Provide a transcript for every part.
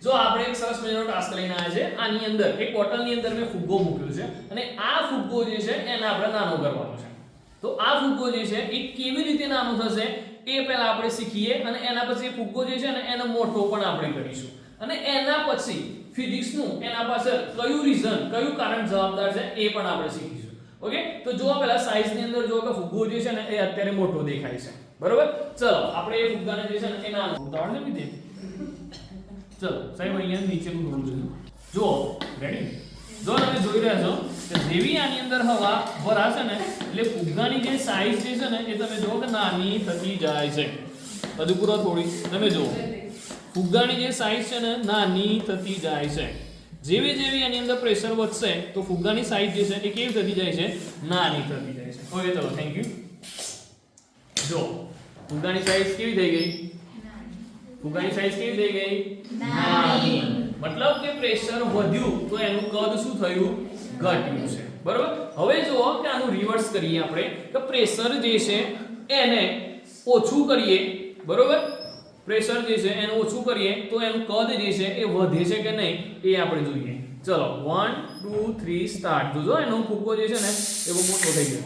જો આપણે એક સરસ મજાનો ટાસ્ક લઈને આવ્યા છે, આની અંદર એક બોટલની અંદર મેં ફુગ્ગો મૂક્યો છે અને આ ફુગ્ગો જે છે એને આપણે નાનો કરવાનો છે. તો આ ફુગ્ગો જે છે એ કેવી રીતે નાનો થશે એ પહેલા આપણે શીખીએ અને એના પછી ફુગ્ગો જે છે ને એને મોટો પણ આપણે કરીશું અને એના પછી ફિઝિક્સનું એના પાછળ કયું રીઝન કયું કારણ જવાબદાર છે એ પણ આપણે શીખીશું. ઓકે, તો જો પહેલા સાઈઝ ની અંદર જો કે ફુગ્ગો જે છે ને એ અત્યારે મોટો દેખાય છે, બરોબર. ચલો આપણે એ ફુગ્ગાને જે છે ને એ નાનો ઉતાવળ ને બીજે ચલો સાહેબ અહીંયા નીચેનું દોરું છું. જો રેડી, જો તમે જોઈ રહ્યા છો કે જેવી આની અંદર હવા ભરાશે ને એટલે ફુગ્ગાની જે સાઈઝ જે છે ને એ તમે જો કે નાની થતી જાય છે. બધું પૂરો થોડી તમે જુઓ ફુગ્ગાની જે સાઈઝ છે ને નાની થતી જાય છે. જેવી જેવી આની અંદર પ્રેશર વધશે તો ફુગ્ગાની સાઈઝ જે છે એ કેવી થતી જાય છે, નાની થતી જાય છે. ઓકે ચલો થેન્ક યુ. જો ફુગ્ગાની સાઈઝ કેવી થઈ ગઈ, ફુગ્ગાની સાઈઝ કેવી થઈ ગઈ, નાની. મતલબ કે પ્રેશર વધ્યું તો એનું કદ શું થયું, ઘટ્યું છે, બરોબર. હવે જુઓ કે આનું રિવર્સ કરીએ આપણે કે પ્રેશર જે છે એને ઓછું કરીએ, બરોબર. પ્રેશર જે છે એને ઓછું કરીએ તો એનું કદ જે છે એ વધે છે કે નહીં એ આપણે જોઈએ. ચલો 1 2 3 સ્ટાર્ટ. જોજો એનો ફુગ્ગો જે છે ને એ બહુ મોટો થઈ ગયો.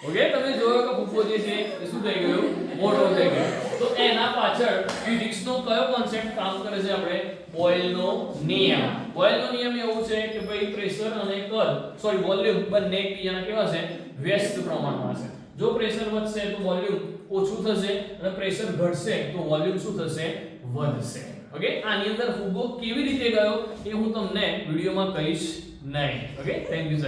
ઓકે, તમે જોયો કે ફુગ્ગો જે છે એ શું થઈ ગયો, મોટો થઈ ગયો. તો એના પાછળ ફિઝિક્સનો કયો કોન્સેપ્ટ કામ કરે છે, આપણે બોયલનો નિયમ. બોયલનો નિયમ એવું છે કે ભાઈ પ્રેશર અને કદ સોરી વોલ્યુમ બંને એકબીજાના કેવા છે, વ્યસ્ત પ્રમાણમાં છે. જો પ્રેશર વધશે તો વોલ્યુમ ઓછું થશે અને પ્રેશર ઘટશે તો વોલ્યુમ શું થશે, વધશે. ઓકે, આની અંદર ફુગ્ગો કેવી રીતે ગયો એ હું તમને વિડિયોમાં કહીશ નહીં. Okay, thank you.